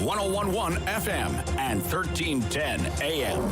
1011 FM and 1310 AM.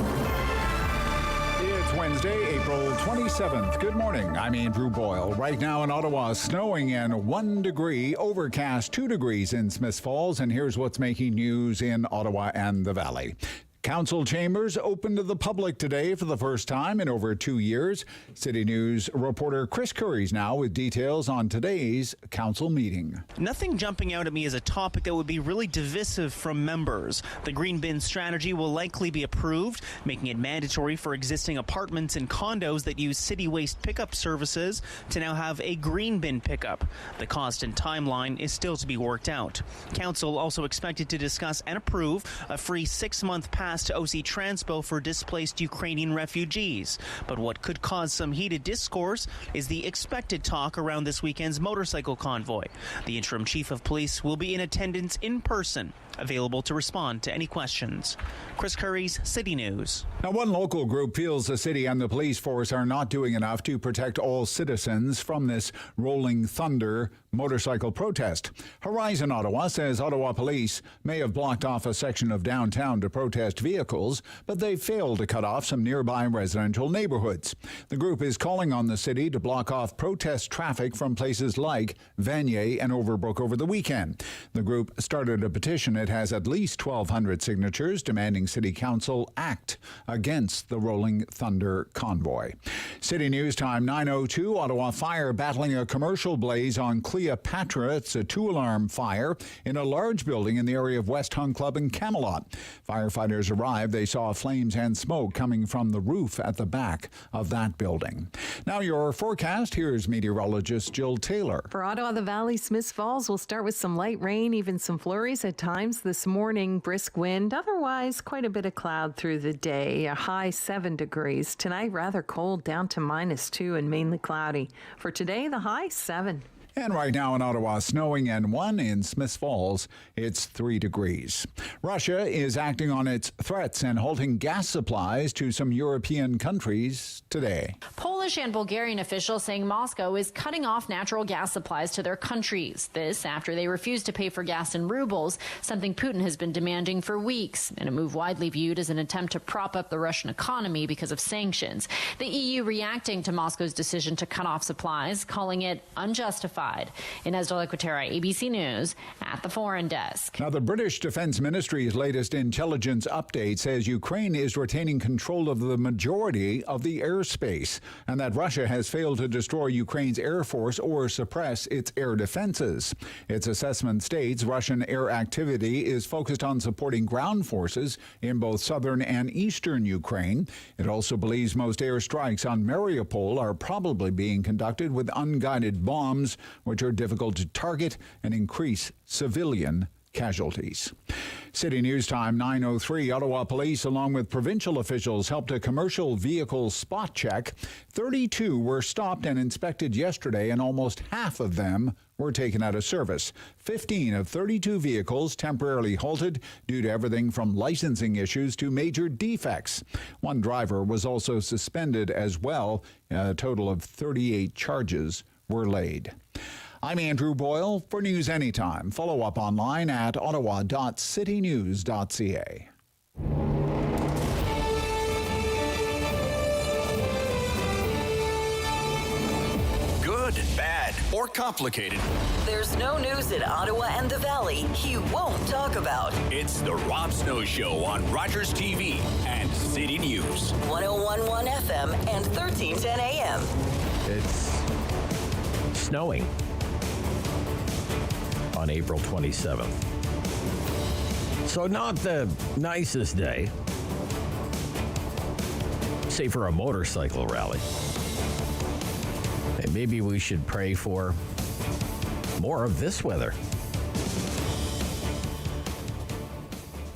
It's Wednesday, April 27th. Good morning. I'm Andrew Boyle. Right now in Ottawa, snowing and 1 degree, overcast 2 degrees in Smiths Falls. And here's what's making news in Ottawa and the Valley. Council chambers open to the public today for the first time in over 2 years. City News reporter Chris Curry's now with details on today's council meeting. Nothing jumping out at me as a topic that would be really divisive from members. The green bin strategy will likely be approved, making it mandatory for existing apartments and condos that use city waste pickup services to now have a green bin pickup. The cost and timeline is still to be worked out. Council also expected to discuss and approve a free 6-month pass to OC Transpo for displaced Ukrainian refugees. But what could cause some heated discourse is the expected talk around this weekend's motorcycle convoy. The interim chief of police will be in attendance in person, available to respond to any questions. Chris Curry's City News. Now, one local group feels the city and the police force are not doing enough to protect all citizens from this rolling thunder motorcycle protest. Horizon Ottawa says Ottawa police may have blocked off a section of downtown to protest vehicles, but they failed to cut off some nearby residential neighborhoods. The group is calling on the city to block off protest traffic from places like Vanier and Overbrook over the weekend. The group started a petition. It has at least 1,200 signatures demanding City Council act against the rolling thunder convoy. City News time 9:02. Ottawa fire battling a commercial blaze on Cleopatra. It's a 2-alarm fire in a large building in the area of West Hung Club in Camelot. Firefighters arrived. They saw flames and smoke coming from the roof at the back of that building. Now your forecast. Here's meteorologist Jill Taylor. For Ottawa, the Valley, Smiths Falls will start with some light rain, even some flurries at times this morning. Brisk wind, otherwise quite a bit of cloud through the day. A high 7 degrees. Tonight, rather cold, down to -2 and mainly cloudy. For today, the high 7. And right now in Ottawa, snowing and 1 in Smiths Falls, it's 3 degrees. Russia is acting on its threats and halting gas supplies to some European countries today. Polish and Bulgarian officials saying Moscow is cutting off natural gas supplies to their countries. This after they refuse to pay for gas in rubles, something Putin has been demanding for weeks, in a move widely viewed as an attempt to prop up the Russian economy because of sanctions. The EU reacting to Moscow's decision to cut off supplies, calling it unjustified. Inez de la Quatera, ABC News, at the Foreign Desk. Now, the British Defence Ministry's latest intelligence update says Ukraine is retaining control of the majority of the airspace and that Russia has failed to destroy Ukraine's air force or suppress its air defenses. Its assessment states Russian air activity is focused on supporting ground forces in both southern and eastern Ukraine. It also believes most airstrikes on Mariupol are probably being conducted with unguided bombs, which are difficult to target and increase civilian casualties. City News time 9:03. Ottawa police, along with provincial officials, helped a commercial vehicle spot check. 32 were stopped and inspected yesterday, and almost half of them were taken out of service. 15 of 32 vehicles temporarily halted due to everything from licensing issues to major defects. One driver was also suspended as well. A total of 38 charges were laid. I'm Andrew Boyle for News Anytime. Follow up online at ottawa.citynews.ca. Good, bad, or complicated. There's no news in Ottawa and the Valley he won't talk about. It's the Rob Snow Show on Rogers TV and City News. 1011 FM and 1310 AM. It's snowing on April 27th. So not the nicest day, say for a motorcycle rally. And maybe we should pray for more of this weather.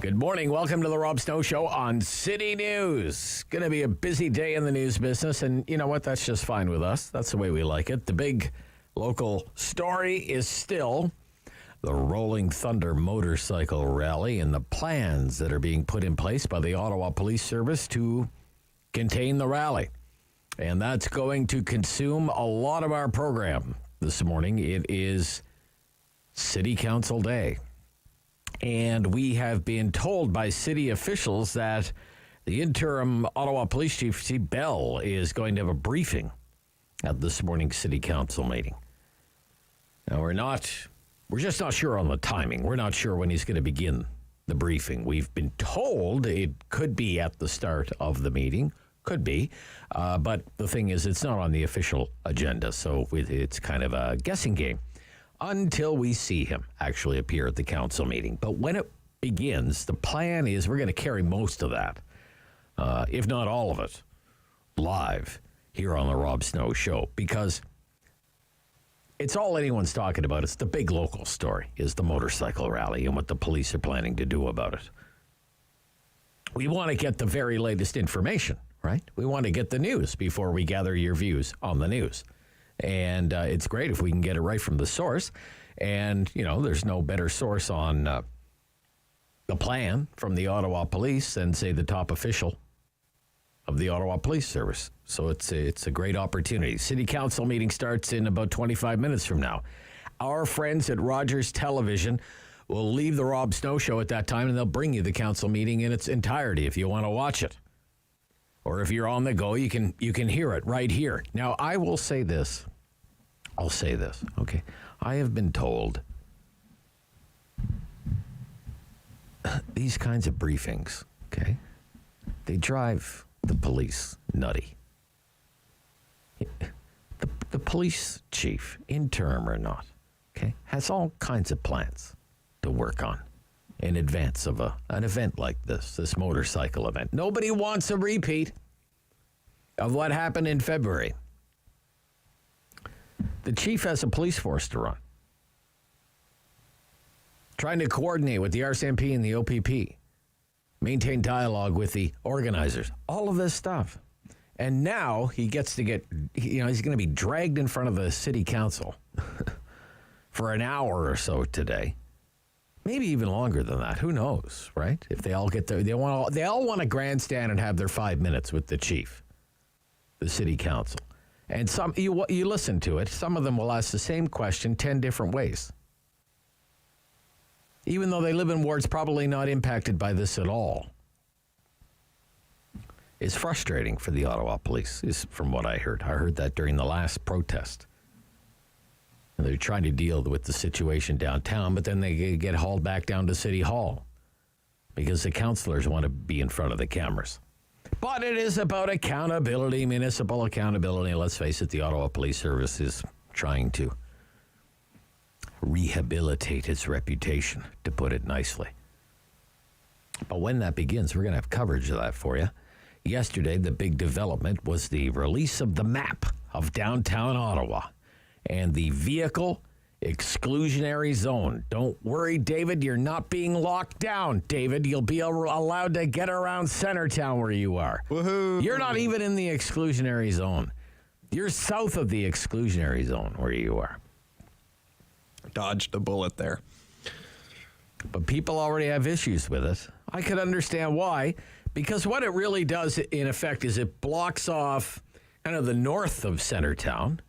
Good morning. Welcome to the Rob Snow Show on City News. Going to be a busy day in the news business, and you know what? That's just fine with us. That's the way we like it. The big local story is still the Rolling Thunder motorcycle rally and the plans that are being put in place by the Ottawa Police Service to contain the rally. And that's going to consume a lot of our program this morning. It is City Council Day. And we have been told by city officials that the interim Ottawa Police Chief, C. Bell, is going to have a briefing at this morning's City Council meeting. Now, we're just not sure on the timing. We're not sure when he's going to begin the briefing. We've been told it could be at the start of the meeting. Could be. But the thing is, it's not on the official agenda, so it's kind of a guessing game until we see him actually appear at the council meeting. But when it begins, the plan is we're going to carry most of that, if not all of it, live here on the Rob Snow Show, because it's all anyone's talking about. It's the big local story, is the motorcycle rally and what the police are planning to do about it. We want to get the very latest information, right? We want to get the news before we gather your views on the news. And it's great if we can get it right from the source. And, there's no better source on the plan from the Ottawa Police than, say, the top official of the Ottawa Police Service. So it's a great opportunity. City Council meeting starts in about 25 minutes from now. Our friends at Rogers Television will leave the Rob Snow Show at that time, and they'll bring you the council meeting in its entirety if you want to watch it. Or if you're on the go, you can hear it right here. Now, I will say this. I'll say this, okay? I have been told these kinds of briefings, okay, they drive the police nutty. The police chief, interim or not, okay, has all kinds of plans to work on in advance of an event like this motorcycle event. Nobody wants a repeat of what happened in February. The chief has a police force to run, trying to coordinate with the RCMP and the OPP, maintain dialogue with the organizers, all of this stuff. And now he gets to he's going to be dragged in front of the city council for an hour or so today. Maybe even longer than that. Who knows, right? If they all get there, they all want to grandstand and have their 5 minutes with the chief, the city council. And some you listen to it, some of them will ask the same question 10 different ways. Even though they live in wards probably not impacted by this at all. It's frustrating for the Ottawa police, is from what I heard. I heard that during the last protest. And they're trying to deal with the situation downtown, but then they get hauled back down to City Hall because the councillors want to be in front of the cameras. But it is about accountability, municipal accountability. And let's face it, the Ottawa Police Service is trying to rehabilitate its reputation, to put it nicely. But when that begins, we're going to have coverage of that for you. Yesterday, the big development was the release of the map of downtown Ottawa and the vehicle exclusionary zone. Don't worry, David, you're not being locked down, David. You'll be allowed to get around Centertown where you are. Woohoo! You're not even in the exclusionary zone. You're south of the exclusionary zone where you are. Dodged a bullet there. But people already have issues with it. I could understand why, because what it really does, in effect, is it blocks off kind of the north of Centertown,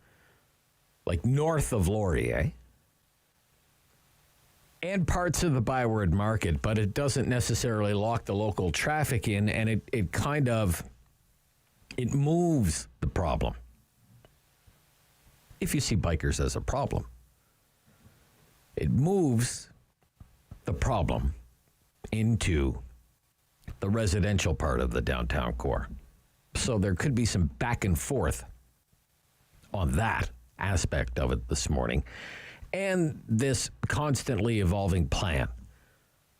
like north of Laurier, and parts of the Byward Market, but it doesn't necessarily lock the local traffic in, and it moves the problem. If you see bikers as a problem, it moves the problem into the residential part of the downtown core. So there could be some back and forth on that aspect of it this morning. And this constantly evolving plan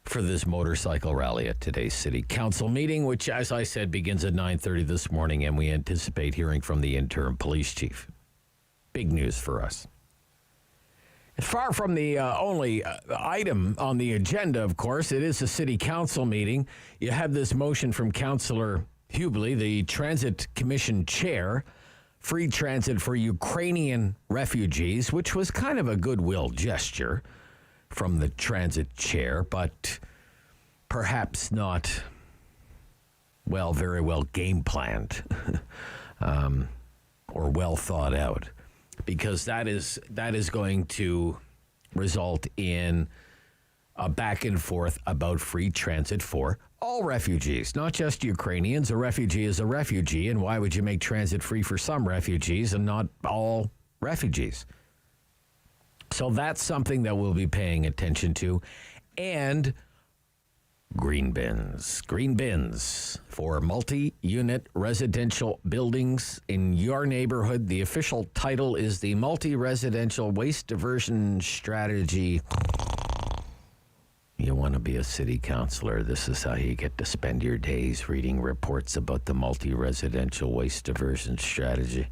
for this motorcycle rally at today's City Council meeting, which, as I said, begins at 9:30 this morning, and we anticipate hearing from the interim police chief. Big news for us. Far from the only item on the agenda, of course, it is a City Council meeting. You have this motion from Councillor Hubley, the Transit Commission chair, free transit for Ukrainian refugees, which was kind of a goodwill gesture from the transit chair, but perhaps not, very well game planned or well thought out, because that is going to result in a back and forth about free transit for all refugees, not just Ukrainians. A refugee is a refugee, and why would you make transit free for some refugees and not all refugees? So that's something that we'll be paying attention to. And green bins for multi-unit residential buildings in your neighborhood. The official title is the Multi-Residential Waste Diversion Strategy. You want to be a city councilor, this is how you get to spend your days reading reports about the Multi-Residential Waste Diversion Strategy.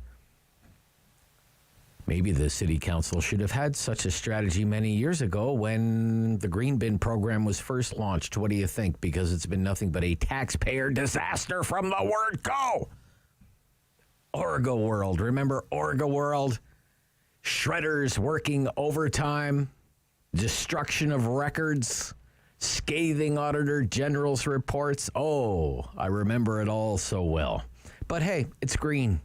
Maybe the city council should have had such a strategy many years ago when the green bin program was first launched. What do you think? Because it's been nothing but a taxpayer disaster from the word go. Orga World. Remember Orga World? Shredders working overtime, destruction of records, scathing Auditor General's reports. Oh, I remember it all so well. But hey, it's green,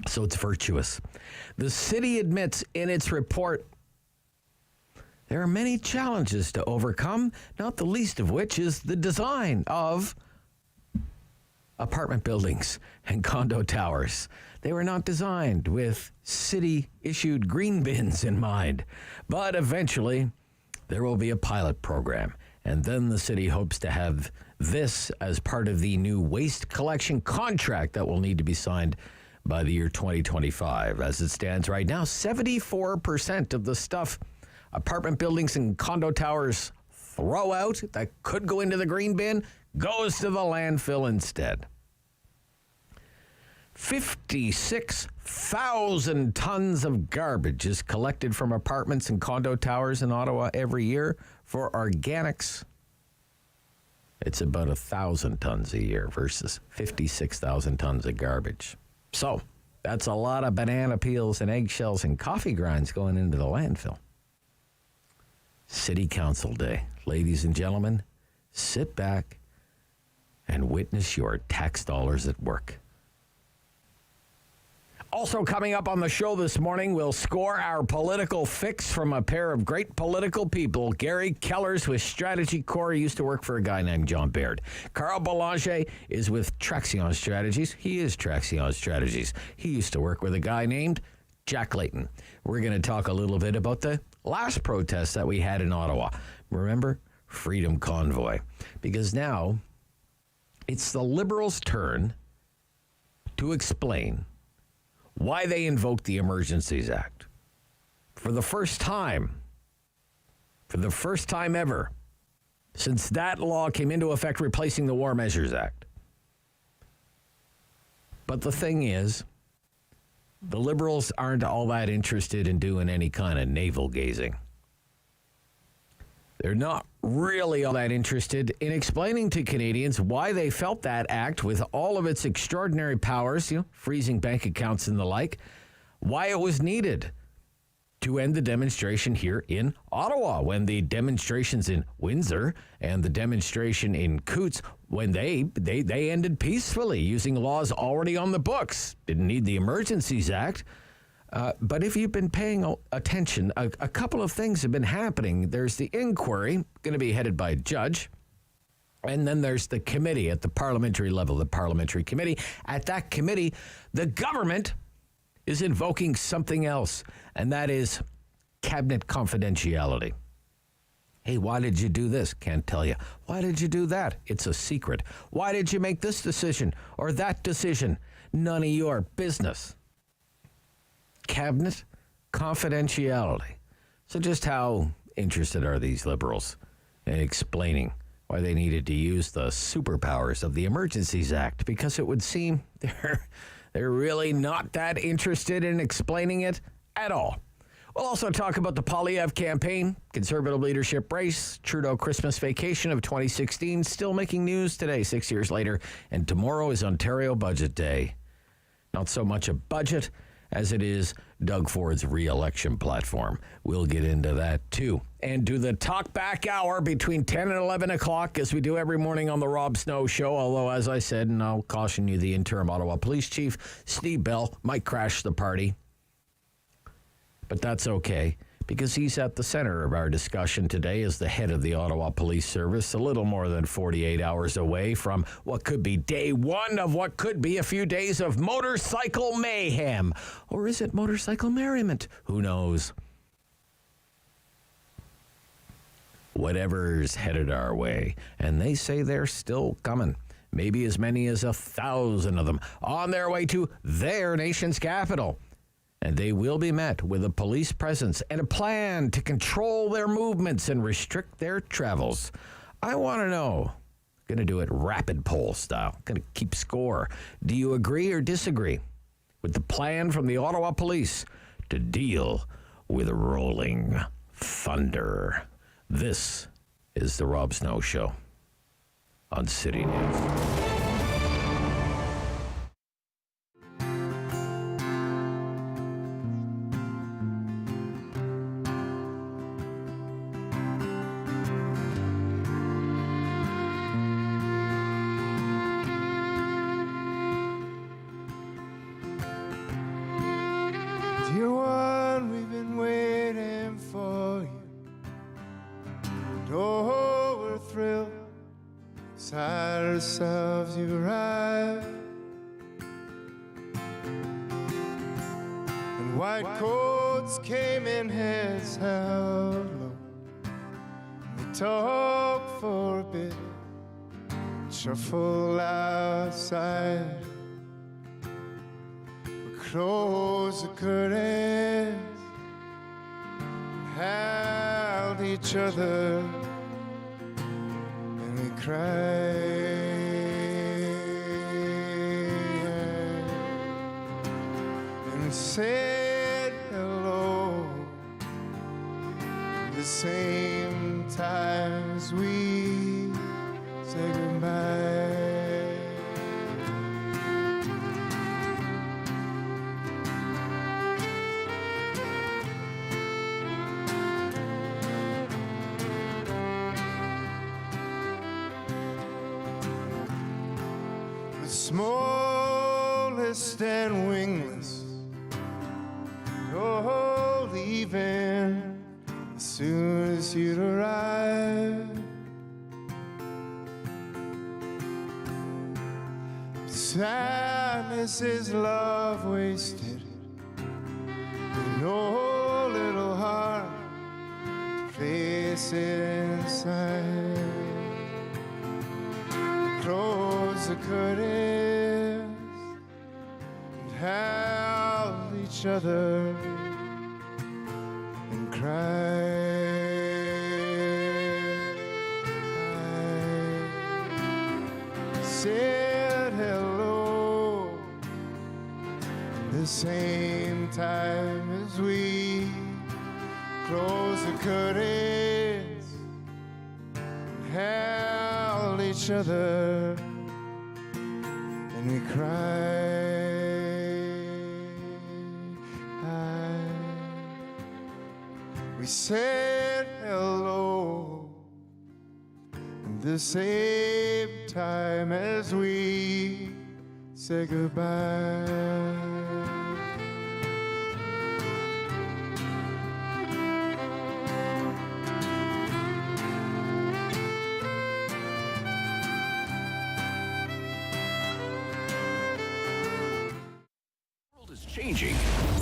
so it's virtuous. The city admits in its report there are many challenges to overcome, not the least of which is the design of apartment buildings and condo towers. They were not designed with city-issued green bins in mind. But eventually, there will be a pilot program, and then the city hopes to have this as part of the new waste collection contract that will need to be signed by the year 2025. As it stands right now, 74% of the stuff apartment buildings and condo towers throw out that could go into the green bin goes to the landfill instead. 56,000 tons of garbage is collected from apartments and condo towers in Ottawa every year. For organics, it's about 1,000 tons a year versus 56,000 tons of garbage. So that's a lot of banana peels and eggshells and coffee grinds going into the landfill. City Council Day. Ladies and gentlemen, sit back and witness your tax dollars at work. Also coming up on the show this morning, we'll score our political fix from a pair of great political people. Gary Kellers with Strategy Corps used to work for a guy named John Baird. Carl Boulanger is with Traxion Strategies. He is Traxion Strategies. He used to work with a guy named Jack Layton. We're going to talk a little bit about the last protest that we had in Ottawa. Remember? Freedom Convoy. Because now it's the Liberals' turn to explain why they invoked the Emergencies Act. For the first time ever, since that law came into effect replacing the War Measures Act. But the thing is, the Liberals aren't all that interested in doing any kind of navel-gazing. They're not really all that interested in explaining to Canadians why they felt that act, with all of its extraordinary powers, freezing bank accounts and the like, why it was needed to end the demonstration here in Ottawa, when the demonstrations in Windsor and the demonstration in Coutts, when they ended peacefully using laws already on the books. Didn't need the Emergencies Act. But if you've been paying attention, a couple of things have been happening. There's the inquiry, going to be headed by a judge. And then there's the committee at the parliamentary level, the parliamentary committee. At that committee, the government is invoking something else, and that is cabinet confidentiality. Hey, why did you do this? Can't tell you. Why did you do that? It's a secret. Why did you make this decision or that decision? None of your business. Cabinet confidentiality. So just how interested are these Liberals in explaining why they needed to use the superpowers of the Emergencies Act? Because it would seem they're really not that interested in explaining it at all. We'll also talk about the Poilievre campaign, Conservative leadership race, Trudeau Christmas vacation of 2016, still making news today, 6 years later, and tomorrow is Ontario Budget Day. Not so much a budget as it is Doug Ford's re-election platform. We'll get into that, too. And do the talk-back hour between 10 and 11 o'clock, as we do every morning on the Rob Snow Show, although, as I said, and I'll caution you, the interim Ottawa Police Chief, Steve Bell, might crash the party. But that's okay, because he's at the center of our discussion today as the head of the Ottawa Police Service, a little more than 48 hours away from what could be day one of what could be a few days of motorcycle mayhem. Or is it motorcycle merriment? Who knows? Whatever's headed our way, and they say they're still coming. Maybe as many as 1,000 of them on their way to their nation's capital. And they will be met with a police presence and a plan to control their movements and restrict their travels. I want to know. Going to do it rapid poll style. Going to keep score. Do you agree or disagree with the plan from the Ottawa Police to deal with rolling thunder? This is the Rob Snow Show on City News. Dear one, we've been waiting for you. And oh, we're thrilled. Beside ourselves, you arrived. And white coats came in heads held low. And they talked for a bit, shuffle outside. Close the curtains, held each other, and we cried and said hello at the same time as we said goodbye. Smallest and wingless, oh, leaving as soon as you'd arrive. Sadness is love wasted, with no little heart to place it inside. Close the curtains and held each other and cried. I said hello at the same time as we closed the curtains and held each other, and we cried. We said hello at the same time as we said goodbye. Changing.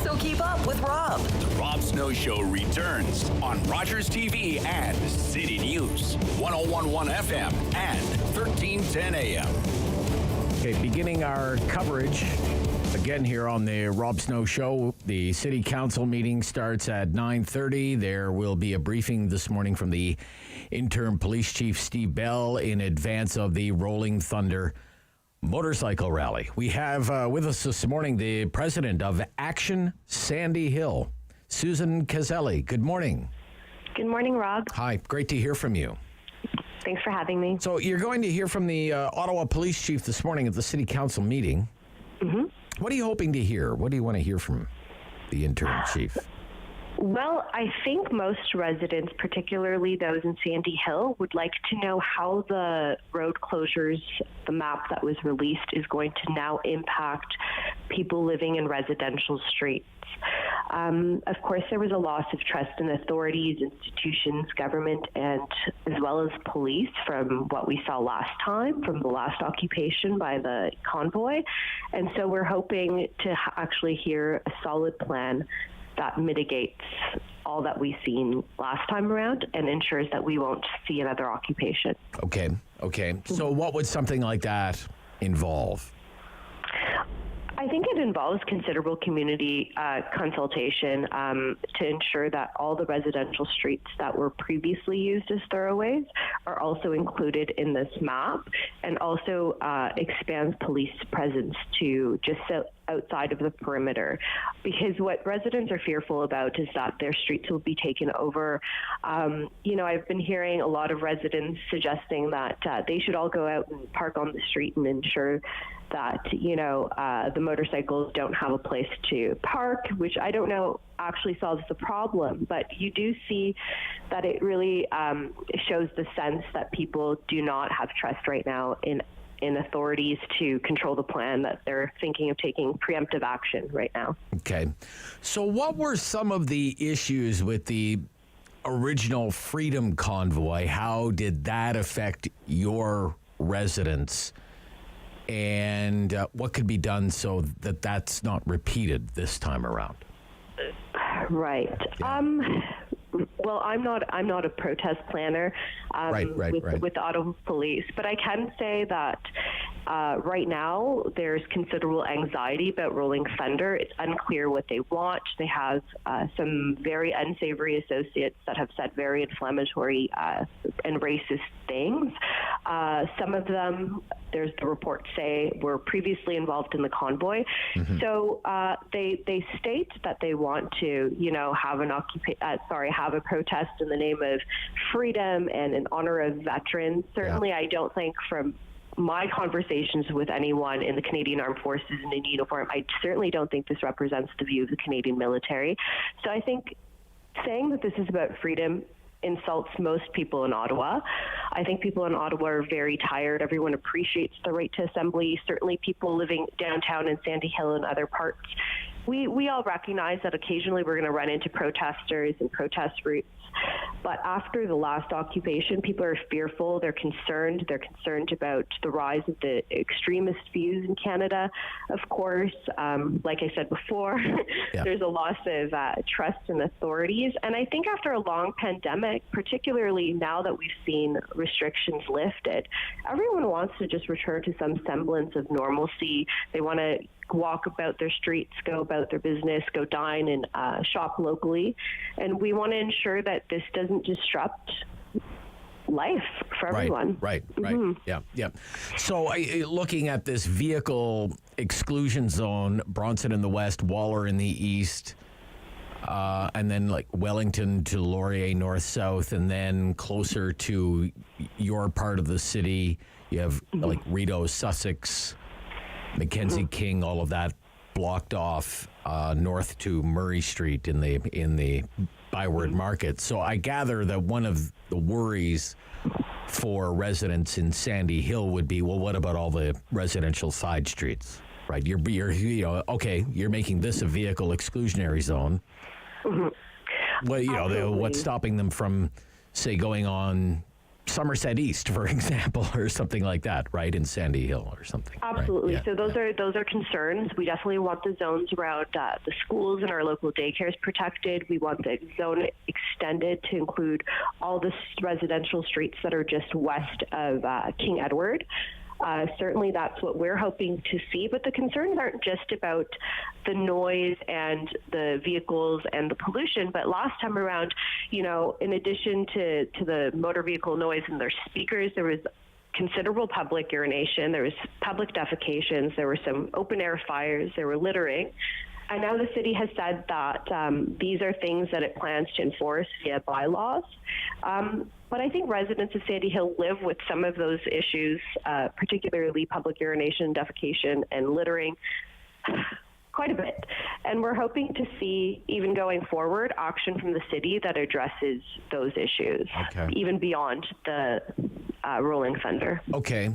So keep up with Rob. The Rob Snow Show returns on Rogers TV and City News, 101.1 FM and 1310 AM. Okay, beginning our coverage again here on the Rob Snow Show. The City Council meeting starts at 9:30. There will be a briefing this morning from the interim police chief, Steve Bell, in advance of the Rolling Thunder motorcycle rally. We have with us this morning the president of Action Sandy Hill, Susan Cazelli. Good morning. Good morning, Rob. Hi, great to hear from you. Thanks for having me. So you're going to hear from the Ottawa Police Chief this morning at the City Council meeting. Mm-hmm. What are you hoping to hear? What do you want to hear from the interim chief? Well, I think most residents, particularly those in Sandy Hill, would like to know how the road closures, the map that was released, is going to now impact people living in residential streets. Of course, there was a loss of trust in authorities, institutions, government, and as well as police from what we saw last time, from the last occupation by the convoy. And so we're hoping to actually hear a solid plan that mitigates all that we've seen last time around and ensures that we won't see another occupation. Okay. So what would something like that involve? I think it involves considerable community consultation to ensure that all the residential streets that were previously used as thoroughways are also included in this map, and also expands police presence to just outside of the perimeter, because what residents are fearful about is that their streets will be taken over. I've been hearing a lot of residents suggesting that they should all go out and park on the street and ensure that, the motorcycles don't have a place to park, which I don't know actually solves the problem. But you do see that it really shows the sense that people do not have trust right now in authorities to control the plan, that they're thinking of taking preemptive action right now. Okay. So what were some of the issues with the original Freedom Convoy? How did that affect your residents? And what could be done so that that's not repeated this time around? Right. Yeah. Well, I'm not a protest planner with Ottawa Police, but I can say that right now there's considerable anxiety about Rolling Thunder. It's unclear what they want. They have some very unsavory associates that have said very inflammatory and racist things. Some of them, there's the reports say, were previously involved in the convoy. Mm-hmm. So they state that they want to, have a protest in the name of freedom and in honor of veterans. Certainly, I don't think from my conversations with anyone in the Canadian Armed Forces and in uniform, I certainly don't think this represents the view of the Canadian military. So I think saying that this is about freedom insults most people in Ottawa. I think people in Ottawa are very tired. Everyone appreciates the right to assembly. Certainly people living downtown in Sandy Hill and other parts. We all recognize that occasionally we're going to run into protesters and protest routes. But after the last occupation, people are fearful. They're concerned. They're concerned about the rise of the extremist views in Canada. Of course, like I said before, there's a loss of trust in authorities. And I think after a long pandemic, particularly now that we've seen restrictions lifted, everyone wants to just return to some semblance of normalcy. They want to walk about their streets, go about their business, go dine and shop locally. And we want to ensure that this doesn't disrupt life for everyone. Right. Mm-hmm. Yeah. So looking at this vehicle exclusion zone, Bronson in the west, Waller in the east, and then like Wellington to Laurier north-south, and then closer to your part of the city, you have like Rideau, Sussex, Mackenzie King, all of that blocked off north to Murray Street in the Byward Market. So I gather that one of the worries for residents in Sandy Hill would be, well, what about all the residential side streets? Right? You're you're making this a vehicle exclusionary zone. Mm-hmm. Well, what's stopping them from, say, going on Somerset East, for example, or something like that, right, in Sandy Hill or something. Absolutely. Right? So those are concerns. We definitely want the zones around the schools and our local daycares protected. We want the zone extended to include all the residential streets that are just west of King Edward. Certainly that's what we're hoping to see, but the concerns aren't just about the noise and the vehicles and the pollution, but last time around, in addition to the motor vehicle noise and their speakers, there was considerable public urination, there was public defecations, there were some open air fires, there were littering. And now the city has said that these are things that it plans to enforce via bylaws. But I think residents of Sandy Hill live with some of those issues, particularly public urination, defecation, and littering, quite a bit. And we're hoping to see, even going forward, action from the city that addresses those issues, even beyond the Rolling Thunder. Okay.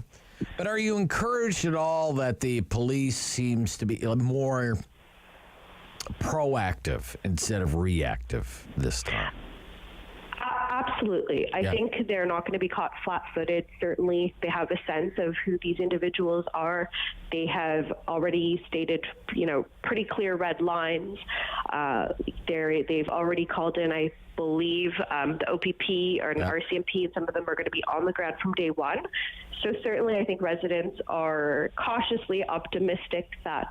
But are you encouraged at all that the police seems to be more proactive instead of reactive this time. Absolutely. I think they're not going to be caught flat-footed. Certainly, they have a sense of who these individuals are. They have already stated, pretty clear red lines. They've already called in, I believe, the OPP or an RCMP, and some of them are going to be on the ground from day one. So certainly, I think residents are cautiously optimistic that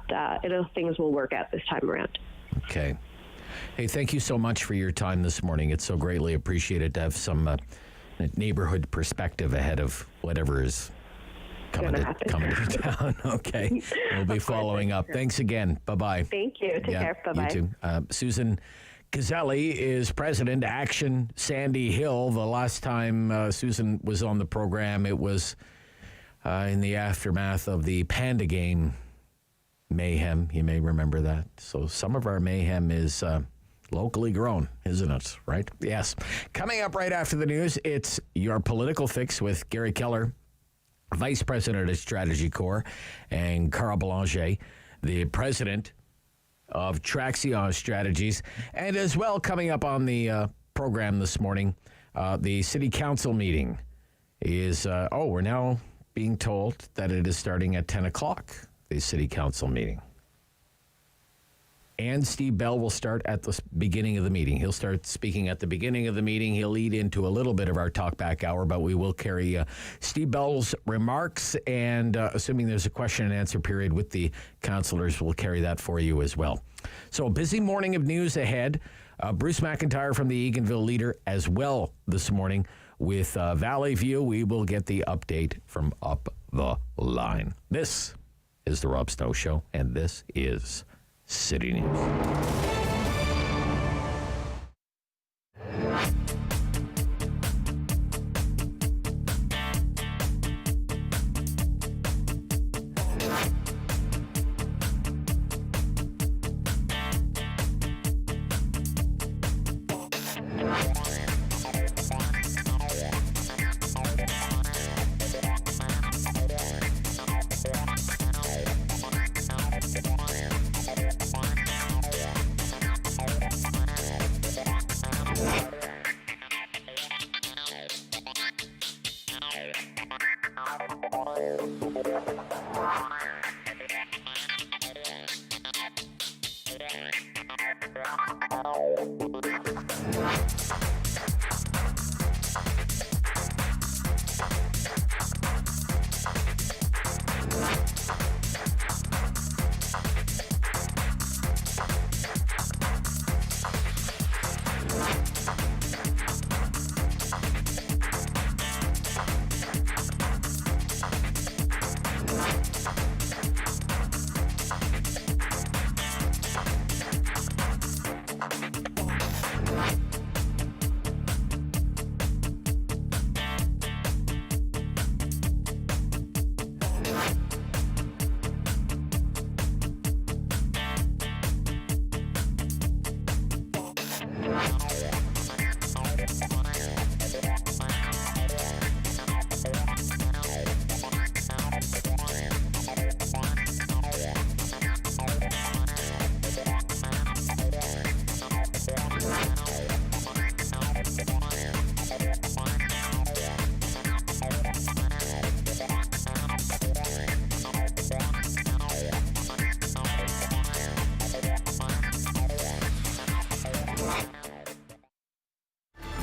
things will work out this time around. Okay. Hey, thank you so much for your time this morning. It's so greatly appreciated to have some neighborhood perspective ahead of whatever is coming to town. Okay. We'll be following up. Thanks again. Bye-bye. Thank you. Take care. Bye-bye. You too. Susan Gazzelli is president, Action Sandy Hill. The last time Susan was on the program, it was in the aftermath of the Panda Game mayhem. You may remember that. So some of our mayhem is locally grown, isn't it? Right? Yes. Coming up right after the news, it's Your Political Fix with Gary Keller, Vice President of Strategy Corps, and Carl Belanger, the President of Traxion Strategies. And as well, coming up on the program this morning, the City Council meeting is, we're now being told that it is starting at 10 o'clock. The City Council meeting. And Steve Bell will start at the beginning of the meeting. He'll start speaking at the beginning of the meeting. He'll lead into a little bit of our talkback hour, but we will carry Steve Bell's remarks, and assuming there's a question and answer period with the councilors, we'll carry that for you as well. So a busy morning of news ahead. Bruce McIntyre from the Eganville Leader as well this morning. With Valley View, we will get the update from up the line. This is the Rob Snow Show, and this is City News.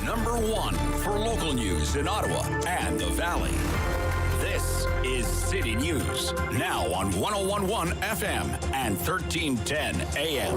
Number one for local news in Ottawa and the Valley. This is City News, now on 101.1 FM and 1310 AM.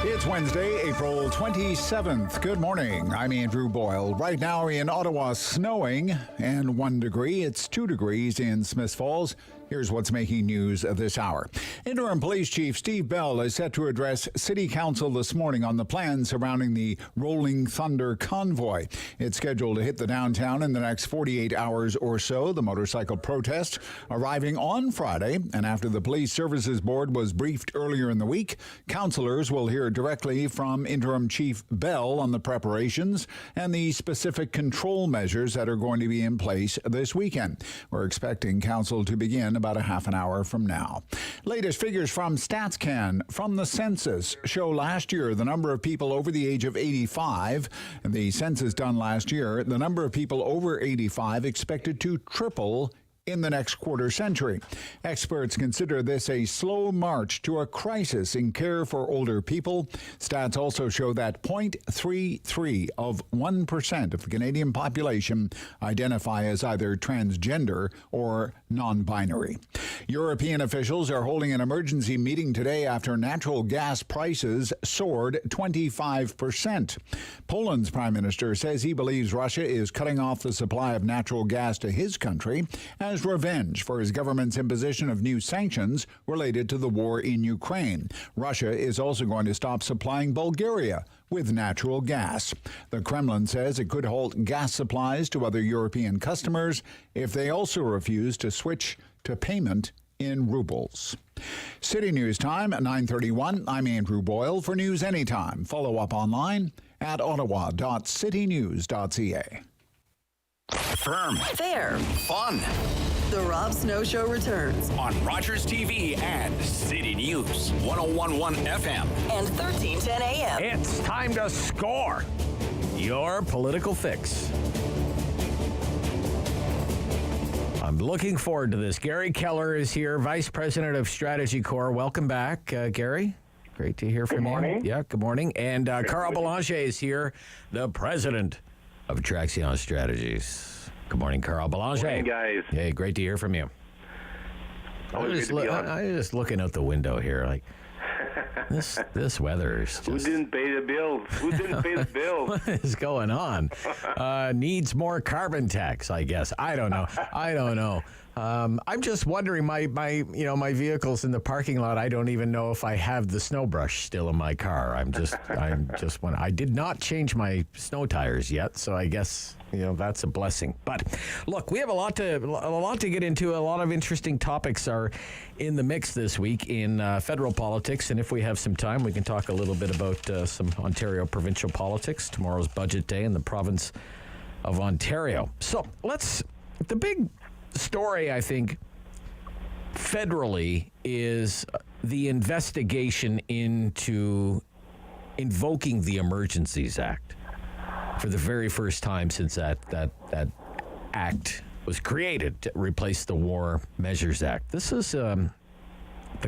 It's Wednesday, April 27th. Good morning. I'm Andrew Boyle. Right now in Ottawa, snowing and 1 degree. It's 2 degrees in Smiths Falls. Here's what's making news this hour. Interim Police Chief Steve Bell is set to address City Council this morning on the plans surrounding the Rolling Thunder convoy. It's scheduled to hit the downtown in the next 48 hours or so. The motorcycle protest arriving on Friday, and after the Police Services Board was briefed earlier in the week, councillors will hear directly from Interim Chief Bell on the preparations and the specific control measures that are going to be in place this weekend. We're expecting council to begin about a half an hour from now. Latest figures from StatsCan from the census show last year the number of people over the age of 85. The census done last year, the number of people over 85 expected to triple in the next quarter century. Experts consider this a slow march to a crisis in care for older people. Stats also show that 0.33 of 1% of the Canadian population identify as either transgender or non-binary. European officials are holding an emergency meeting today after natural gas prices soared 25%. Poland's prime minister says he believes Russia is cutting off the supply of natural gas to his country as revenge for his government's imposition of new sanctions related to the war in Ukraine. Russia is also going to stop supplying Bulgaria with natural gas. The Kremlin says it could halt gas supplies to other European customers if they also refuse to switch to payment in rubles. City News Time at 9:31. I'm Andrew Boyle for News Anytime. Follow up online at ottawa.citynews.ca. Firm. Fair. Fun. The Rob Snow Show returns On Rogers TV and City News 101.1 FM. and 1310 AM. It's time to score your political fix. I'm looking forward to this. Gary Keller is here, Vice President of Strategy Corps. Welcome back, Gary. Great to hear from you. Good morning. Yeah, good morning. And Carl Belanger is here, the President of Traction Strategies. Good morning, Carl Belanger. Morning, guys. Hey, great to hear from you. Always good to be on. I'm just looking out the window here, like this weather is just. Who didn't pay the bills? Who didn't pay the bills? What is going on? Needs more carbon tax, I guess. I don't know. I'm just wondering. My vehicle's in the parking lot. I don't even know if I have the snow brush still in my car. I'm just wondering. I did not change my snow tires yet, so I guess that's a blessing. But look, we have a lot to get into. A lot of interesting topics are in the mix this week in federal politics, and if we have some time, we can talk a little bit about some Ontario provincial politics. Tomorrow's budget day in the province of Ontario. So the big story, I think, federally is the investigation into invoking the Emergencies Act for the very first time since that act was created to replace the War Measures Act. This is the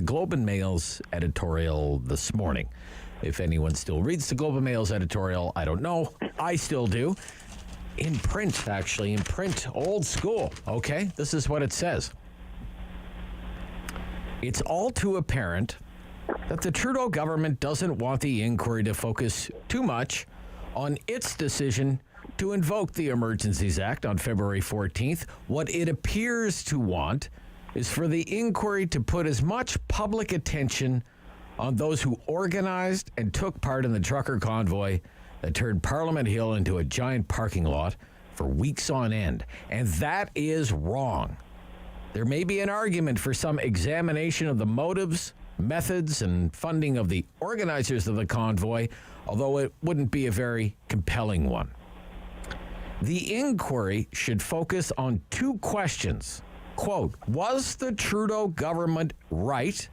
Globe and Mail's editorial this morning. If anyone still reads the Globe and Mail's editorial, I don't know. I still do. In print, old school, okay? This is what it says. It's all too apparent that the Trudeau government doesn't want the inquiry to focus too much on its decision to invoke the Emergencies Act on February 14th. What it appears to want is for the inquiry to put as much public attention on those who organized and took part in the trucker convoy that turned Parliament Hill into a giant parking lot for weeks on end. And that is wrong. There may be an argument for some examination of the motives, methods, and funding of the organizers of the convoy, although it wouldn't be a very compelling one. The inquiry should focus on two questions. Quote, was the Trudeau government right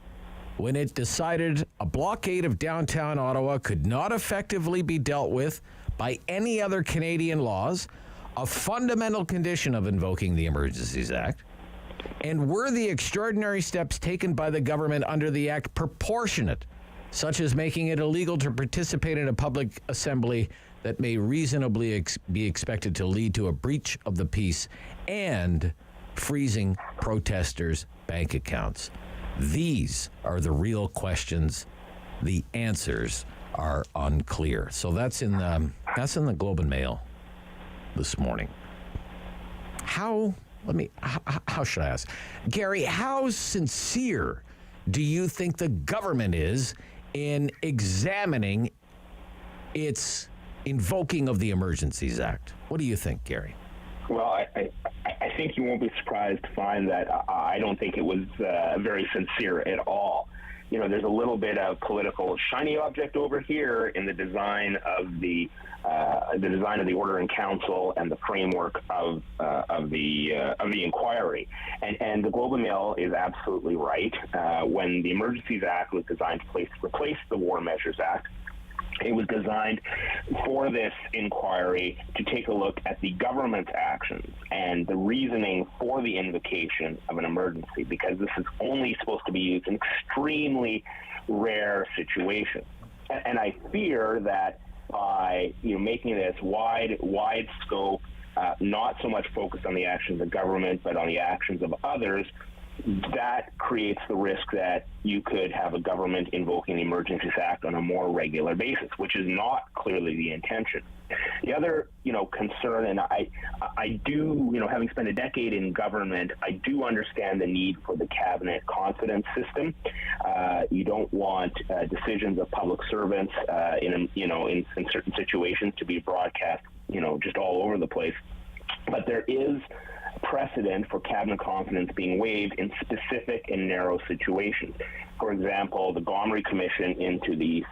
when it decided a blockade of downtown Ottawa could not effectively be dealt with by any other Canadian laws, a fundamental condition of invoking the Emergencies Act? And were the extraordinary steps taken by the government under the Act proportionate, such as making it illegal to participate in a public assembly that may reasonably be expected to lead to a breach of the peace and freezing protesters' bank accounts? These are the real questions. The answers are unclear. So that's in the Globe and Mail this morning. How should I ask? Gary, how sincere do you think the government is in examining its invoking of the Emergencies Act? What do you think, Gary? Well, I think you won't be surprised to find that I don't think it was very sincere at all. there's a little bit of political shiny object over here in the design of the Order in Council and the framework of the inquiry. And the Globe and Mail is absolutely right. When the Emergencies Act was designed to replace the War Measures Act, it was designed for this inquiry to take a look at the government's actions and the reasoning for the invocation of an emergency, because this is only supposed to be used in extremely rare situations. And I fear that by making this wide scope, not so much focused on the actions of government, but on the actions of others, that creates the risk that you could have a government invoking the Emergencies Act on a more regular basis, which is not clearly the intention. The other, concern, and I do, having spent a decade in government, I do understand the need for the cabinet confidence system. You don't want decisions of public servants in certain situations to be broadcast, just all over the place. But there is precedent for cabinet confidence being waived in specific and narrow situations. For example, the Gomery Commission into the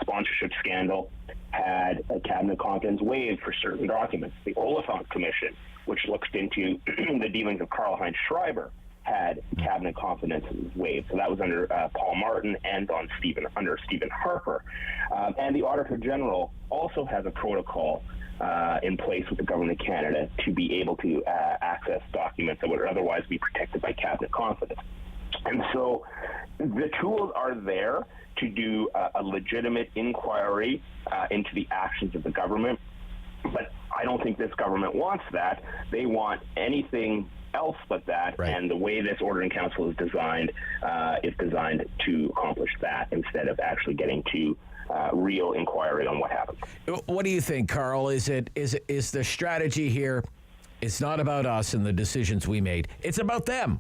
sponsorship scandal had a cabinet confidence waived for certain documents. The Oliphant Commission, which looks into the dealings of Karl-Heinz Schreiber, had cabinet confidence waived. So that was under Paul Martin and under Stephen Harper. And the Auditor General also has a protocol in place with the Government of Canada to be able to access documents that would otherwise be protected by cabinet confidence. And so the tools are there to do a legitimate inquiry into the actions of the government, but I don't think this government wants that. They want anything else but that, right. And the way this Order in Council is designed to accomplish that instead of actually getting to real inquiry on what happened. What do you think, Carl? Is the strategy here? It's not about us and the decisions we made. It's about them.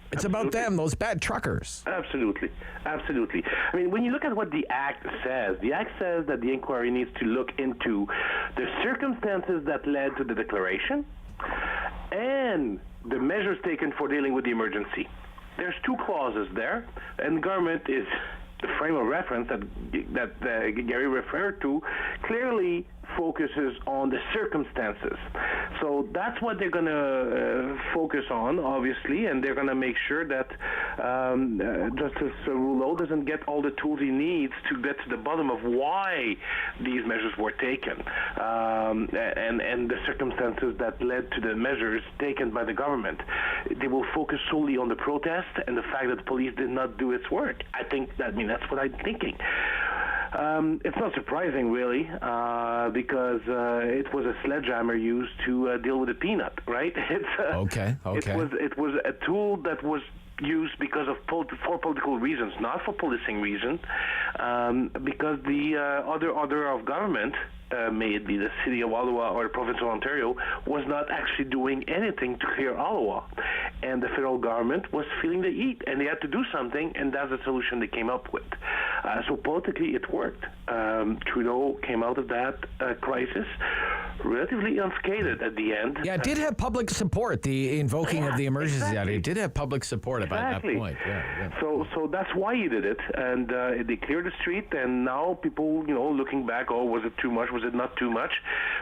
It's Absolutely. About them, those bad truckers. Absolutely. I mean, when you look at what the Act says that the inquiry needs to look into the circumstances that led to the declaration and the measures taken for dealing with the emergency. There's two clauses there, and the government is the frame of reference that Gary referred to clearly focuses on the circumstances. So that's what they're going to focus on, obviously, and they're going to make sure that Justice Rouleau doesn't get all the tools he needs to get to the bottom of why these measures were taken and the circumstances that led to the measures taken by the government. They will focus solely on the protest and the fact that the police did not do its work. That's what I'm thinking. It's not surprising, really, because it was a sledgehammer used to deal with a peanut, right? Okay. It was a tool that was used because of for political reasons, not for policing reasons, because the other order of government, may it be the City of Ottawa or the Province of Ontario, was not actually doing anything to clear Ottawa. And the federal government was feeling the heat, and they had to do something, and that's the solution they came up with. So politically, it worked. Trudeau came out of that crisis relatively unscathed at the end. Yeah, it did have public support, the invoking of the Emergency Act. It did have public support at that point. Yeah. So that's why he did it, and they cleared the street, and now people, looking back, was it too much? Was it not too much?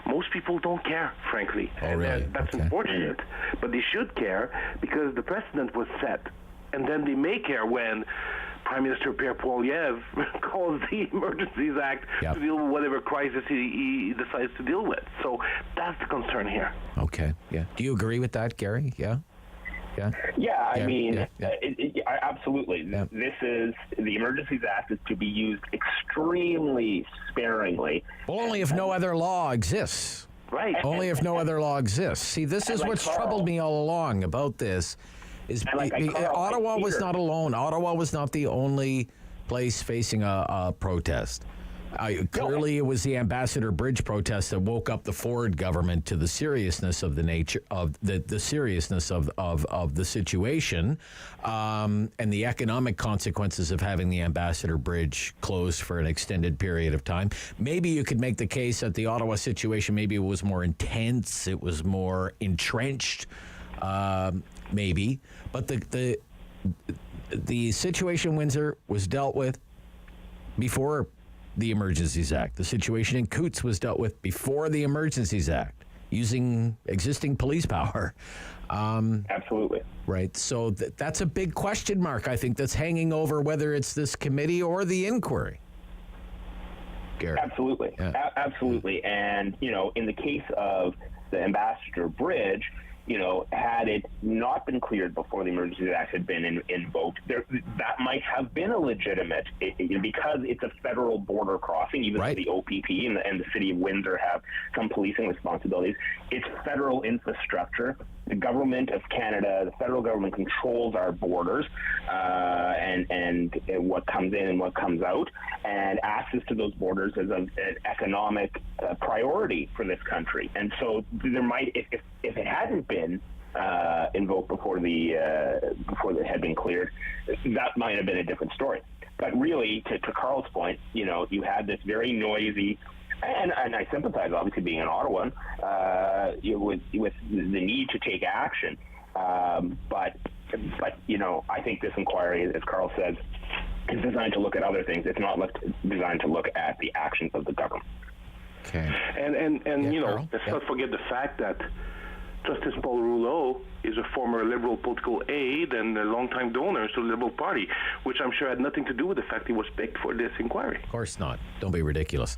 Most people don't care, frankly. Oh, really? That's unfortunate. But they should care because the precedent was set. And then they may care when Prime Minister Pierre Poilievre calls the Emergencies Act to deal with whatever crisis he decides to deal with. So that's the concern here. Okay, yeah. Do you agree with that, Gary? Yeah? Absolutely. Yeah. The Emergencies Act is to be used extremely sparingly. Well, only if no other law exists. Right. Only if no other law exists. See, this is what's troubled me all along about this. Ottawa was not alone. Ottawa was not the only place facing a protest. Clearly, it was the Ambassador Bridge protest that woke up the Ford government to the seriousness of the nature of the seriousness of the situation, and the economic consequences of having the Ambassador Bridge closed for an extended period of time. Maybe you could make the case that the Ottawa situation maybe it was more intense, it was more entrenched, maybe, but the situation in Windsor was dealt with before the Emergencies Act. The situation in Coots was dealt with before the Emergencies Act, using existing police power. Absolutely. Right. So that's a big question mark, I think, that's hanging over whether it's this committee or the inquiry. Gary. Absolutely. Yeah. Absolutely. And, in the case of the Ambassador Bridge, had it not been cleared before the Emergency Act had been invoked, that might have been a legitimate, because it's a federal border crossing, even though the OPP and the City of Windsor have some policing responsibilities. It's federal infrastructure. The government of Canada, the federal government, controls our borders and what comes in and what comes out, and access to those borders is an economic priority for this country. And so there might, if it hadn't been invoked before it had been cleared, that might have been a different story. But really, to Carl's point, you had this very noisy. And I sympathize, obviously, being in Ottawa, with the need to take action. But I think this inquiry, as Carl says, is designed to look at other things. It's not designed to look at the actions of the government. Okay. And Carl? let's not forget the fact that Justice Paul Rouleau is a former Liberal political aide and a longtime donor to the Liberal Party, which I'm sure had nothing to do with the fact he was picked for this inquiry. Of course not. Don't be ridiculous.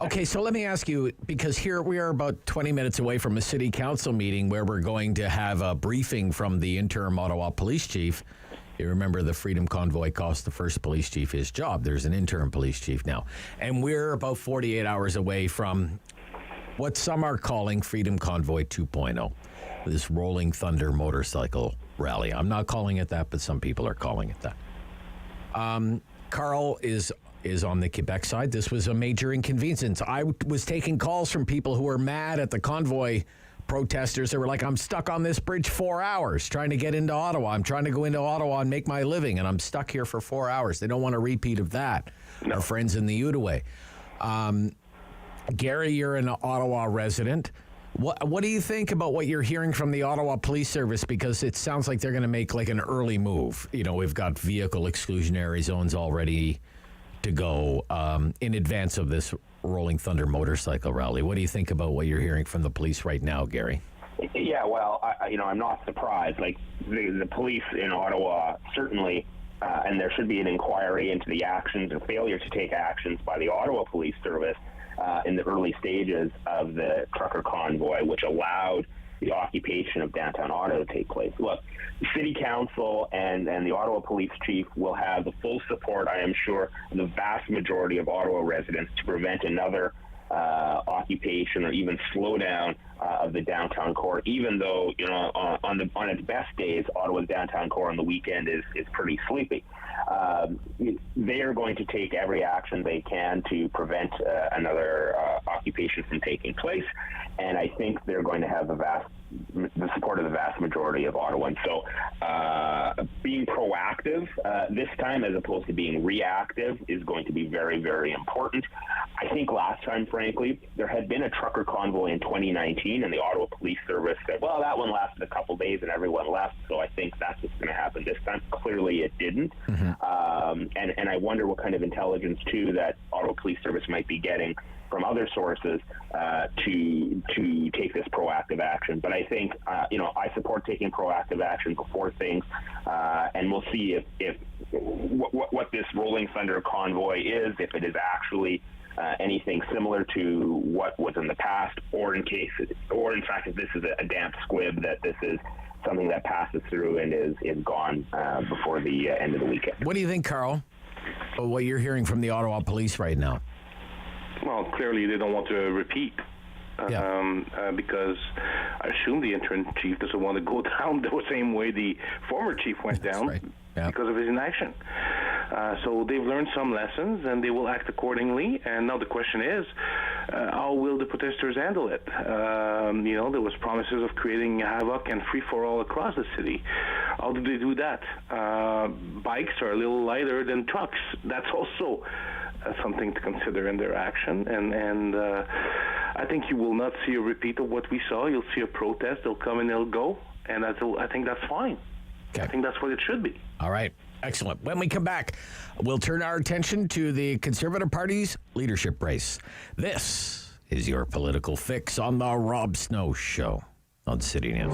Okay, so let me ask you, because here we are about 20 minutes away from a city council meeting where we're going to have a briefing from the interim Ottawa police chief. You remember the Freedom Convoy cost the first police chief his job. There's an interim police chief now. And we're about 48 hours away from what some are calling Freedom Convoy 2.0, this Rolling Thunder motorcycle rally. I'm not calling it that, but some people are calling it that. Carl is on the Quebec side. This was a major inconvenience. I was taking calls from people who were mad at the convoy protesters. They were like, I'm stuck on this bridge 4 hours trying to get into Ottawa. I'm trying to go into Ottawa and make my living, and I'm stuck here for 4 hours. They don't want a repeat of that. No. Our friends in the Outaouais. Gary, you're an Ottawa resident. What do you think about what you're hearing from the Ottawa Police Service? Because it sounds like they're going to make like an early move. We've got vehicle exclusionary zones already to go in advance of this Rolling Thunder motorcycle rally. What do you think about what you're hearing from the police right now, Gary? Yeah, well, I'm not surprised. Like the police in Ottawa certainly, and there should be an inquiry into the actions and failure to take actions by the Ottawa Police Service in the early stages of the trucker convoy, which allowed the occupation of downtown Ottawa to take place. Look, the City Council and the Ottawa Police Chief will have the full support, I am sure, of the vast majority of Ottawa residents to prevent another occupation or even slowdown of the downtown core, even though, on its best days, Ottawa's downtown core on the weekend is pretty sleepy. They are going to take every action they can to prevent another occupation from taking place, and I think they're going to have the support of the vast majority of Ottawans. So being proactive this time as opposed to being reactive is going to be very, very important. I think last time, frankly, there had been a trucker convoy in 2019, and the Ottawa Police Service said, well, that one lasted a couple days and everyone left, so I think that's what's going to happen this time. Clearly it didn't. Mm-hmm. And I wonder what kind of intelligence, too, that Ottawa Police Service might be getting from other sources to take this proactive action. But I think, I support taking proactive action before things, and we'll see if what this Rolling Thunder convoy is, if it is actually anything similar to what was in the past, or in fact, if this is a damp squib, that this is something that passes through and is gone before the end of the weekend. What do you think, Carl, of what you're hearing from the Ottawa police right now? Well, clearly they don't want to repeat. Because I assume the interim chief doesn't want to go down the same way the former chief went down because of his inaction. So they've learned some lessons, and they will act accordingly. And now the question is, how will the protesters handle it? There was promises of creating havoc and free-for-all across the city. How do they do that? Bikes are a little lighter than trucks. That's also something to consider in their action. And I think you will not see a repeat of what we saw. You'll see a protest. They'll come and they'll go. And I think that's fine. Okay. I think that's what it should be. All right. Excellent. When we come back, we'll turn our attention to the Conservative Party's leadership race. This is your political fix on the Rob Snow Show on City News.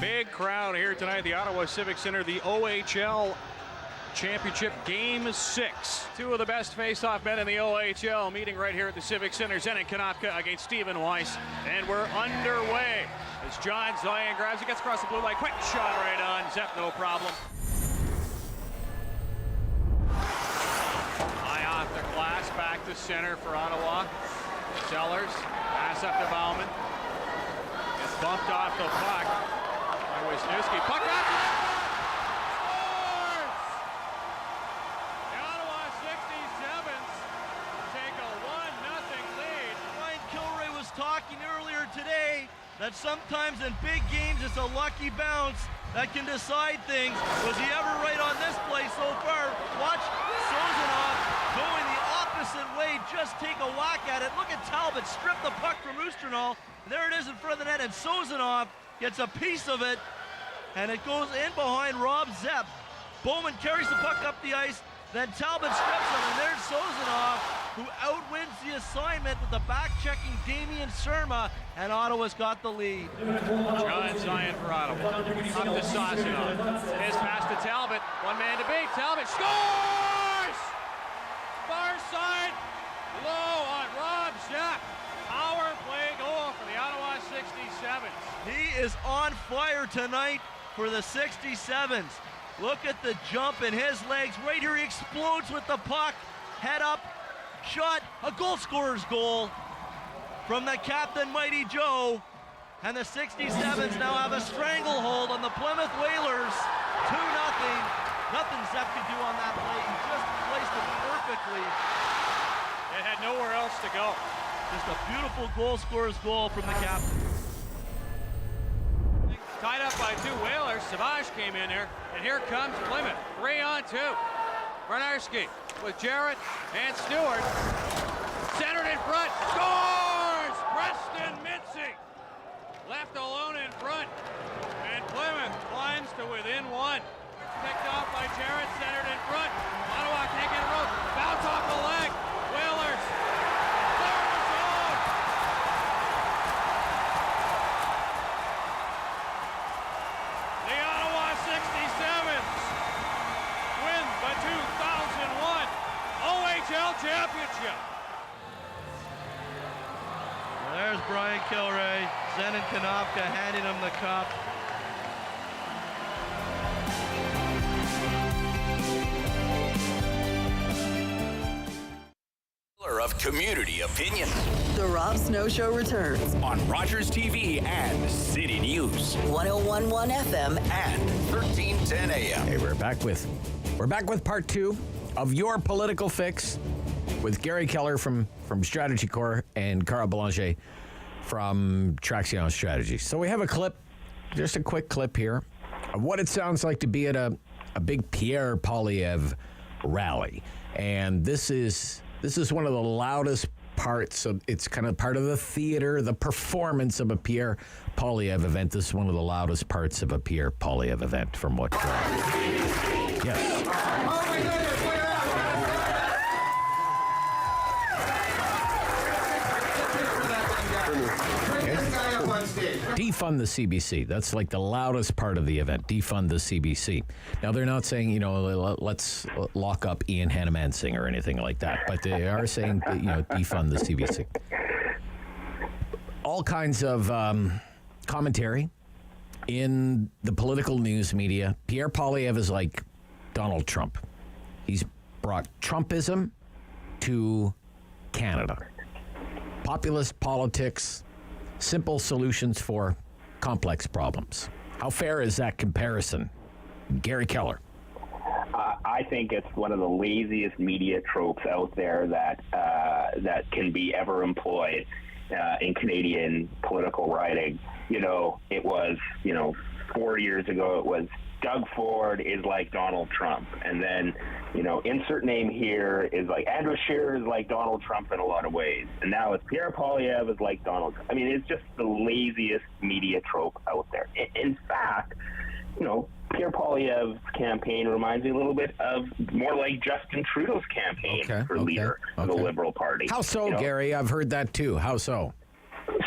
Big crowd here tonight at the Ottawa Civic Centre, the OHL Championship Game 6. Two of the best face-off men in the OHL meeting right here at the Civic Centre. Zenon Konopka against Stephen Weiss. And we're underway as John Zion grabs it, gets across the blue line. Quick shot right on. Zep, no problem. High off the glass, back to center for Ottawa. Sellers, pass up to Bauman. Gets bumped off the puck by Wisniewski. Puck up! Talking earlier today that sometimes in big games it's a lucky bounce that can decide things. Was he ever right on this play so far? Watch Sozanov going the opposite way. Just take a whack at it. Look at Talbot strip the puck from Oosternaal. There it is in front of the net, and Sozanov gets a piece of it, and it goes in behind Rob Zepp. Bowman carries the puck up the ice. Then Talbot strips him, and there's Sozanov, who outwins the assignment with the back-checking Damien Surma, and Ottawa's got the lead. John Zion for Ottawa. Up to Sozanov. His pass to Talbot. One man to beat. Talbot scores! Far side, low on Rob Zepp. Power play goal for the Ottawa 67s. He is on fire tonight for the 67s. Look at the jump in his legs. Right here, he explodes with the puck. Head up, shot, a goal scorer's goal from the captain, Mighty Joe. And the 67s now have a stranglehold on the Plymouth Whalers. 2-0. Nothing Zepp could do on that play. He just placed it perfectly. It had nowhere else to go. Just a beautiful goal scorer's goal from the captain. Tied up by two Whalers. Savage came in there, and here comes Plymouth. 3-on-2. Bernarski with Jarrett and Stewart. Centered in front. Scores! Preston Mitzi left alone in front. And Plymouth climbs to within one. Picked off by Jarrett, centered in front. Ottawa taking a rope. Bounce off the leg. Whalers. OHL Championship. Well, there's Brian Kilray, Zenon Konopka handing him the cup. Of community opinion. The Rob Snow Show returns on Rogers TV and City News 101.1 FM and 1310 AM. Hey, we're back with part two of your political fix with Gary Keller from Strategy Corps and Carl Belanger from Traction Strategy. So we have a clip, just a quick clip here of what it sounds like to be at a big Pierre Poilievre rally. And this is one of the loudest parts of, it's kind of part of the theater, the performance of a Pierre Poilievre event. This is one of the loudest parts of a Pierre Poilievre event from what, yes. Oh my goodness, Defund the CBC. That's like the loudest part of the event. Defund the CBC. Now, they're not saying, let's lock up Ian Hannamansing or anything like that, but they are saying, defund the CBC. All kinds of commentary in the political news media. Pierre Poilievre is like Donald Trump. He's brought Trumpism to Canada. Populist politics, simple solutions for complex problems. How fair is that comparison? Gary Keller. I think it's one of the laziest media tropes out there that can be ever employed in Canadian political writing. It was, 4 years ago, it was Doug Ford is like Donald Trump. And then, insert name here is like Andrew Scheer is like Donald Trump in a lot of ways. And now it's Pierre Poilievre is like Donald Trump. I mean, it's just the laziest media trope out there. In fact, Pierre Poilievre's campaign reminds me a little bit of more like Justin Trudeau's campaign for leader of the Liberal Party. How so, Gary? I've heard that too. How so?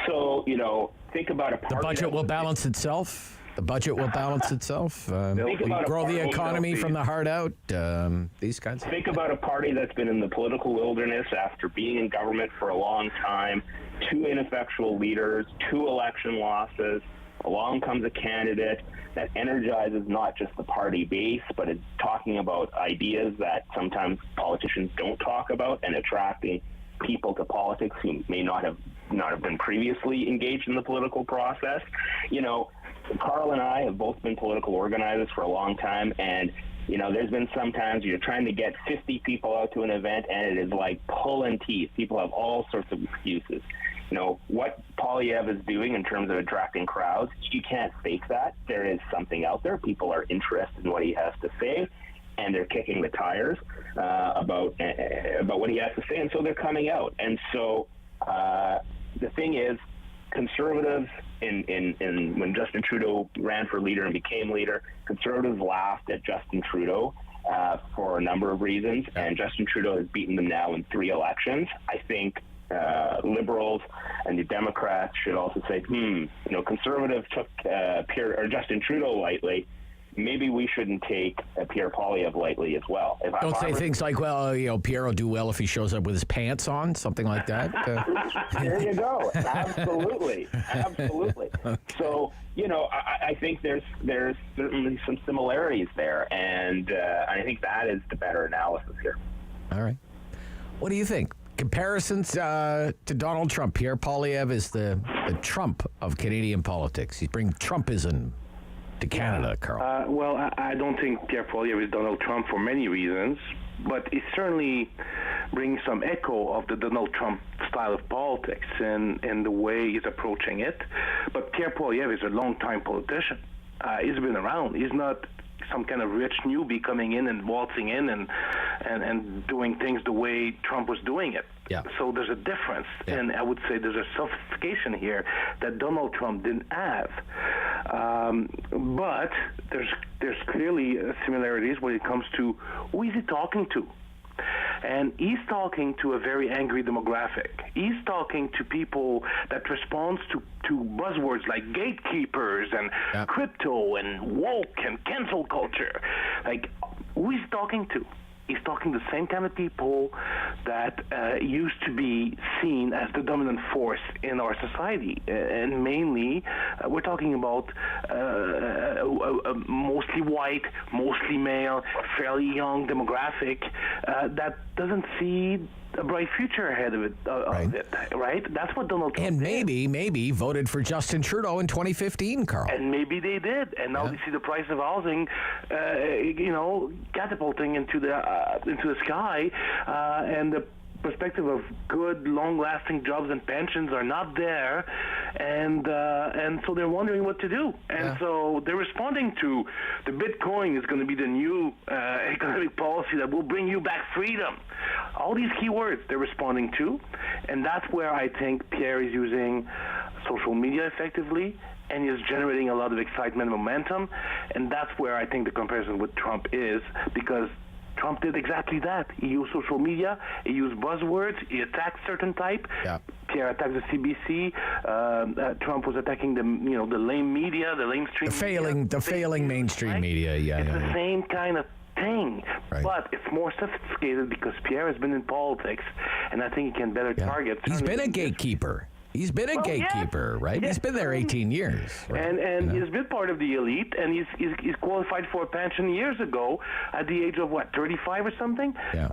So, think about a party. The budget will balance itself. The budget will balance itself. We grow the economy from the heart out. These kinds of things. Think about a party that's been in the political wilderness after being in government for a long time, 2 ineffectual leaders, 2 election losses. Along comes a candidate that energizes not just the party base, but is talking about ideas that sometimes politicians don't talk about and attracting people to politics who may not have been previously engaged in the political process. Carl and I have both been political organizers for a long time, and there's been some times you're trying to get 50 people out to an event, and it is like pulling teeth. People have all sorts of excuses. What Poilievre is doing in terms of attracting crowds, you can't fake that. There is something out there. People are interested in what he has to say, and they're kicking the tires about what he has to say, and so they're coming out. And so the thing is, conservatives, when Justin Trudeau ran for leader and became leader, conservatives laughed at Justin Trudeau for a number of reasons, and Justin Trudeau has beaten them now in 3 elections. I think Liberals and the Democrats should also say, conservatives took Justin Trudeau lightly. Maybe we shouldn't take Pierre Poilievre lightly as well. Don't say things like, Pierre will do well if he shows up with his pants on, something like that. There you go. Absolutely. Okay. So, I think there's certainly some similarities there, and I think that is the better analysis here. All right. What do you think? Comparisons to Donald Trump. Pierre Poilievre is the Trump of Canadian politics. He's bringing Trumpism to Canada, Carl. Well, I don't think Pierre Poilievre is Donald Trump for many reasons, but it certainly brings some echo of the Donald Trump style of politics and the way he's approaching it. But Pierre Poilievre is a long-time politician. He's been around. He's not some kind of rich newbie coming in and waltzing in and doing things the way Trump was doing it. Yeah. So there's a difference, and I would say there's a sophistication here that Donald Trump didn't have. But there's clearly similarities when it comes to who is he talking to. And he's talking to a very angry demographic. He's talking to people that responds to buzzwords like gatekeepers and crypto and woke and cancel culture. Like, who he's talking to? He's talking to the same kind of people that used to be seen as the dominant force in our society. And mainly, we're talking about mostly white, mostly male, fairly young demographic that doesn't see a bright future ahead of it, right? That's what Donald Trump did. Maybe voted for Justin Trudeau in 2015, Carl. And maybe they did. And now they see the price of housing, catapulting into the sky, and the perspective of good, long-lasting jobs and pensions are not there, and so they're wondering what to do. And so they're responding to the Bitcoin is going to be the new economic policy that will bring you back freedom. All these key words they're responding to, and that's where I think Pierre is using social media effectively, and is generating a lot of excitement and momentum, and that's where I think the comparison with Trump is, because Trump did exactly that. He used social media, he used buzzwords, he attacked certain type. Yeah. Pierre attacked the CBC. Trump was attacking the lame media, the mainstream media. The failing mainstream media, It's the same kind of thing, but it's more sophisticated because Pierre has been in politics, and I think he can better target. He's been a gatekeeper. He's been a gatekeeper, right? He's been there 18 years. Right? And he's been part of the elite, and he's qualified for a pension years ago at the age of, 35 or something? Yeah.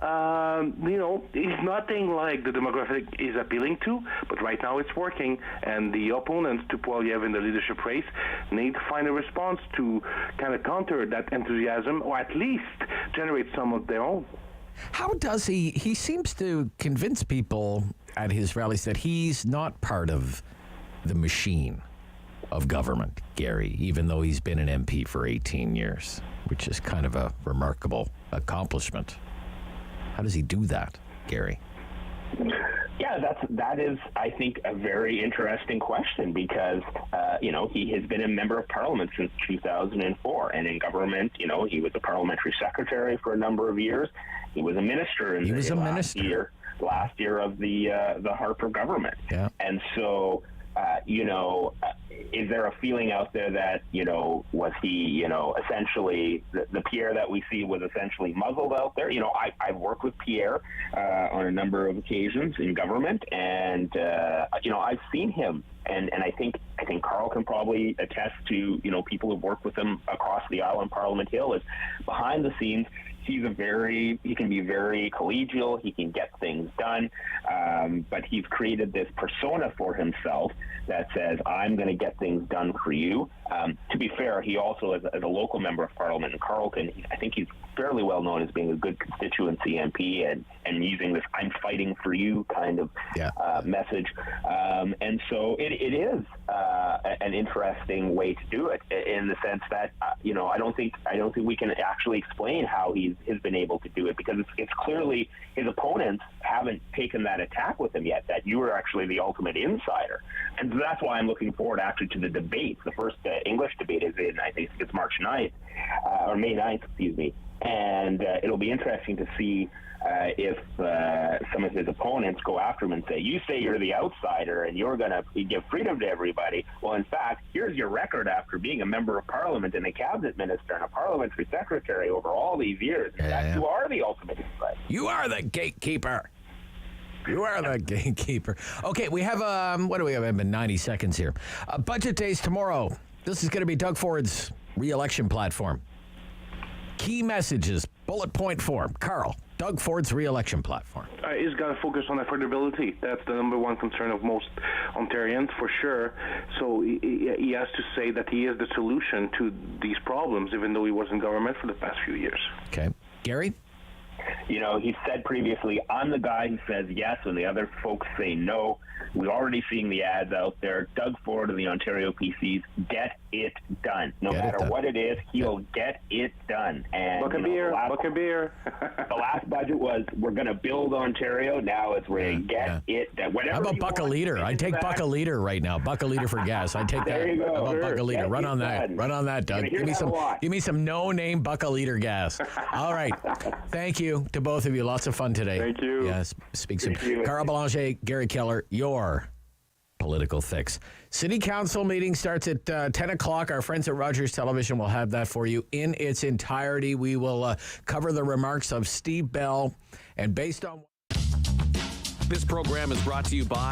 He's nothing like the demographic is appealing to, but right now it's working, and the opponents to Poilievre in the leadership race need to find a response to kind of counter that enthusiasm, or at least generate some of their own. How does he seems to convince people at his rallies that he's not part of the machine. of government, Gary, even though he's been an MP for 18 years, which is kind of a remarkable accomplishment. How does he do that, Gary? Yeah, that is, I think, a very interesting question because, he has been a member of parliament since 2004. And in government, he was a parliamentary secretary for a number of years. He was a minister last year of the Harper government. Yeah. And so, is there a feeling out there that, was he, essentially, the Pierre that we see was essentially muzzled out there? I've worked with Pierre on a number of occasions in government, and, I've seen him. And I think Carl can probably attest to, people who've worked with him across the aisle on Parliament Hill, is behind the scenes, he can be very collegial, he can get things done, but he's created this persona for himself that says, I'm going to get things done for you. To be fair, he also, as a local member of Parliament in Carleton, I think he's fairly well known as being a good constituency MP and using this I'm fighting for you kind of message. And so it is an interesting way to do it in the sense that, I don't think we can actually explain how he has been able to do it, because it's clearly his opponents haven't taken that attack with him yet, that you are actually the ultimate insider. And so that's why I'm looking forward actually to the debates. The first English debate is in, I think it's March 9th, or May 9th, excuse me. And it'll be interesting to see if some of his opponents go after him and say, you say you're the outsider and you're going to give freedom to everybody. Well, in fact, here's your record after being a member of parliament and a cabinet minister and a parliamentary secretary over all these years. In fact, you are the ultimate insider. You are the gatekeeper. You are the gatekeeper. Okay, we have, what do we have? 90 seconds here. Budget days tomorrow. This is going to be Doug Ford's re-election platform. Key messages, bullet point form. Carl, Doug Ford's re-election platform. He's got to focus on affordability. That's the number one concern of most Ontarians, for sure. So he has to say that he is the solution to these problems, even though he was in government for the past few years. Okay. Gary? He said previously, I'm the guy who says yes when the other folks say no. We're already seeing the ads out there. Doug Ford of the Ontario PCs, get it done. No matter what it is, he'll get it done. And Buck a beer. The last budget was, we're going to build Ontario. Now it's we're going to get it done. How about buck a liter? I'd take buck a liter right now. Buck a liter for gas. I'd take that. There you go. How about buck a liter? Run on that. Done. Run on that, Doug. Give me some no-name buck a liter gas. All right. Thank you to both of you. Lots of fun today. Thank you. Yes. Speak soon. Carl Belanger, Gary Keller, your political fix. City Council meeting starts at 10 o'clock. Our friends at Rogers Television will have that for you in its entirety. We will cover the remarks of Steve Bell, and based on... This program is brought to you by